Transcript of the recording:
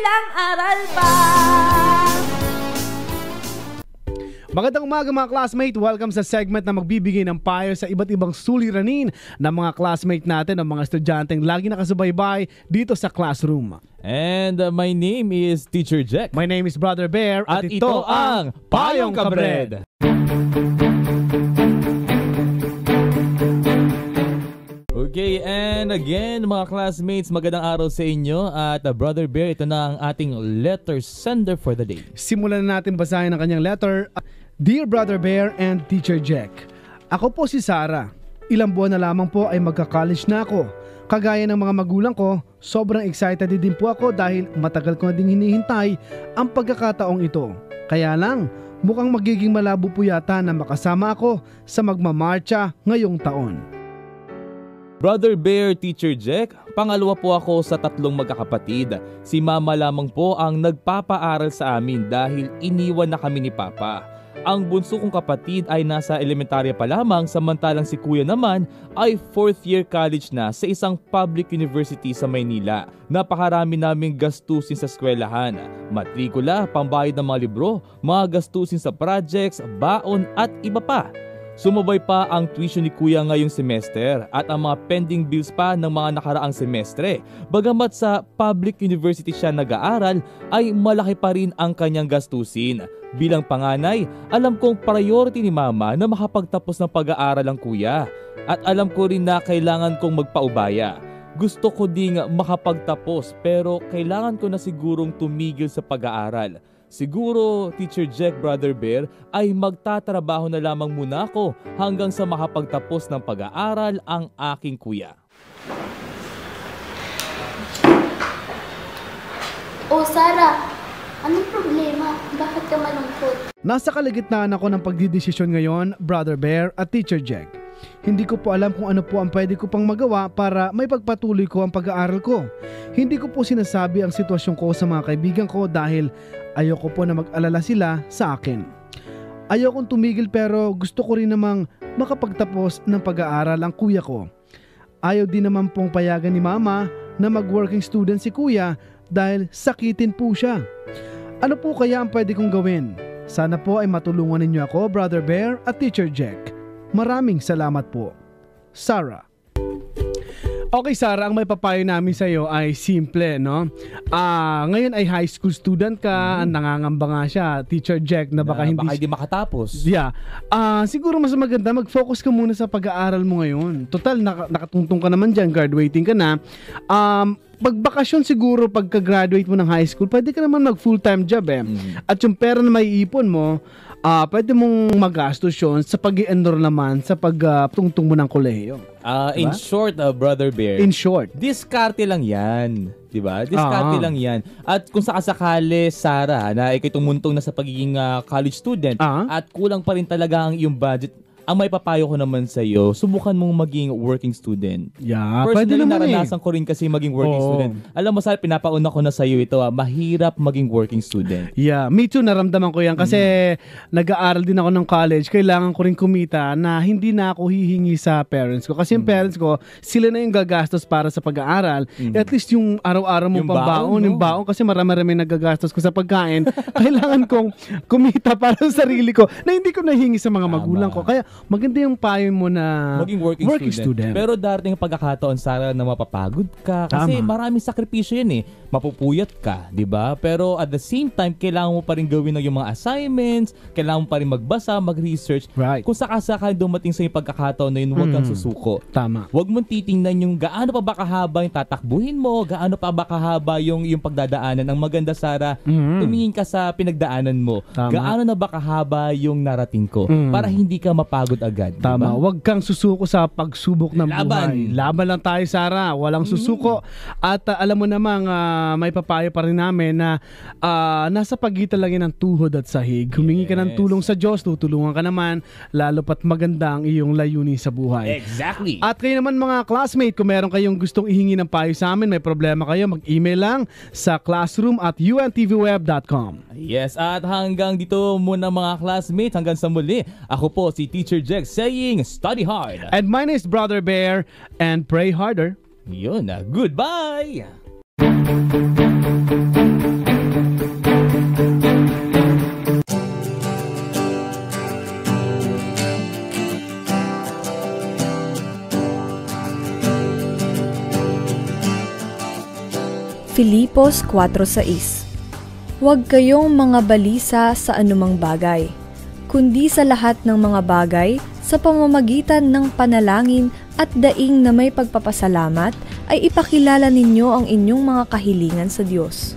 ilang aral pa. Magandang umaga mga classmate. Welcome sa segment na magbibigay ng payo sa iba't ibang suliranin ng mga classmate natin, ng mga estudyanteng lagi nakasubaybay dito sa classroom. And my name is Teacher Jack. My name is Brother Bear At ito ang Payong Kabred. Okay, and again mga classmates, magandang araw sa inyo. At Brother Bear, ito na ang ating letter sender for the day. Simulan na natin basahin ang kanyang letter. Dear Brother Bear and Teacher Jack, ako po si Sarah. Ilang buwan na lamang po ay magka-college na ako. Kagaya ng mga magulang ko, sobrang excited din po ako dahil matagal ko na ding hinihintay ang pagkakataong ito. Kaya lang, mukhang magiging malabo po yata na makasama ako sa magmamarcha ngayong taon. Brother Bear, Teacher Jack, pangalawa po ako sa 3 magkakapatid. Si Mama lamang po ang nagpapaaral sa amin dahil iniwan na kami ni Papa. Ang bunso kong kapatid ay nasa elementarya pa lamang, samantalang si Kuya naman ay 4th year college na sa isang public university sa Maynila. Napakarami naming gastusin sa eskwelahan, matrikula, pambayad ng mga libro, mga gastusin sa projects, baon at iba pa. Sumabay pa ang tuition ni Kuya ngayong semester at ang mga pending bills pa ng mga nakaraang semestre. Bagamat sa public university siya nag-aaral, ay malaki pa rin ang kanyang gastusin. Bilang panganay, alam kong priority ni Mama na makapagtapos ng pag-aaral ang Kuya. At alam ko rin na kailangan kong magpaubaya. Gusto ko ding makapagtapos pero kailangan ko na sigurong tumigil sa pag-aaral. Siguro, Teacher Jack, Brother Bear, ay magtatrabaho na lamang muna ako hanggang sa makapagtapos ng pag-aaral ang aking Kuya. Oh, Sarah, anong problema? Bakit ka malungkot? Nasa kalagitnaan ako ng pagdidesisyon ngayon, Brother Bear at Teacher Jack. Hindi ko po alam kung ano po ang pwede ko pang magawa para may pagpatuloy ko ang pag-aaral ko. Hindi ko po sinasabi ang sitwasyon ko sa mga kaibigan ko dahil ayoko po na mag-alala sila sa akin. Ayokong tumigil pero gusto ko rin namang makapagtapos ng pag-aaral ang Kuya ko. Ayaw din naman pong payagan ni Mama na mag-working student si Kuya dahil sakitin po siya. Ano po kaya ang pwede kong gawin? Sana po ay matulungan ninyo ako, Brother Bear at Teacher Jack. Maraming salamat po. Sarah. Okay, Sarah, ang may papayo namin sa iyo ay simple, no? Ngayon ay high school student ka, nangangamba nga siya, Teacher Jack, na baka hindi makatapos. Yeah. Siguro mas maganda mag-focus ka muna sa pag-aaral mo ngayon. Total, nakatungtong ka naman diyan, graduating ka na. Pagbakasyon siguro pagka-graduate mo ng high school, pwede ka naman mag-full-time job eh. At yung pera na maiipon mo, pwede mong magastos yun sa pag-i-enroll naman sa pagtungtong mo ng kolehiyo. Diba? In short, Brother Bear. In short. Diskarte lang yan. Diba? Diskarte lang yan. At kung sakasakali, Sarah, na ikay tumuntong na sa pagiging college student at kulang pa rin talaga ang iyong budget, ang may papayo ko naman sa iyo, subukan mong maging working student. Yeah, personally, naranasan ko rin kasi maging working student. Alam mo, Sarah, pinapauna ko na sa iyo ito, mahirap maging working student. Yeah, me too, naramdaman ko yan kasi nag-aaral din ako ng college. Kailangan ko rin kumita na hindi na ako hihingi sa parents ko. Kasi yung parents ko, sila na yung gagastos para sa pag-aaral. At least yung araw-araw mo pang baon, yung baon, kasi marami-rami nagagastos ko sa pagkain. Kailangan kong kumita para sa sarili ko na hindi ko nahingi sa mga magulang ko. Kaya maganda yung payo mo na maging working student. Pero darating ang pagkakataon, Sarah, na mapapagod ka. Kasi maraming sakripisyo yun eh. Mapupuyat ka, di ba? Pero at the same time, kailangan mo pa rin gawin yung mga assignments, kailangan mo pa rin magbasa, mag-research. Right. Kung sakasakal dumating sa yung pagkakataon na yun, huwag kang susuko. Tama. Huwag mong titingnan yung gaano pa ba kahaba yung tatakbuhin mo, gaano pa ba kahaba yung pagdadaanan. Ang maganda, Sarah, tumingin ka sa pinagdaanan mo. Tama. Gaano na ba kahaba yung narating ko para hindi ka mapagod agad. Tama. Diba? Huwag kang susuko sa pagsubok ng buhay. Laban lang tayo, Sarah. Walang susuko. At alam mo namang may papayo pa rin namin na nasa pagitan lang yan ng tuhod at sahig. Humingi ka ng tulong sa Diyos, tutulungan ka naman, lalo pat maganda ang iyong layunin sa buhay. Exactly. At kayo naman mga classmate, kung meron kayong gustong ihingi ng payo sa amin, may problema kayo, mag-email lang sa classroom@untvweb.com. Yes, at hanggang dito muna mga classmates, hanggang sa muli. Ako po si Teacher Jack saying, study hard. And my name is Brother Bear, and pray harder. Yun, goodbye! Filipos 4:6. Huwag kayong mga balisa sa anumang bagay, kundi sa lahat ng mga bagay sa pamamagitan ng panalangin at daing na may pagpapasalamat ay ipakilala ninyo ang inyong mga kahilingan sa Diyos.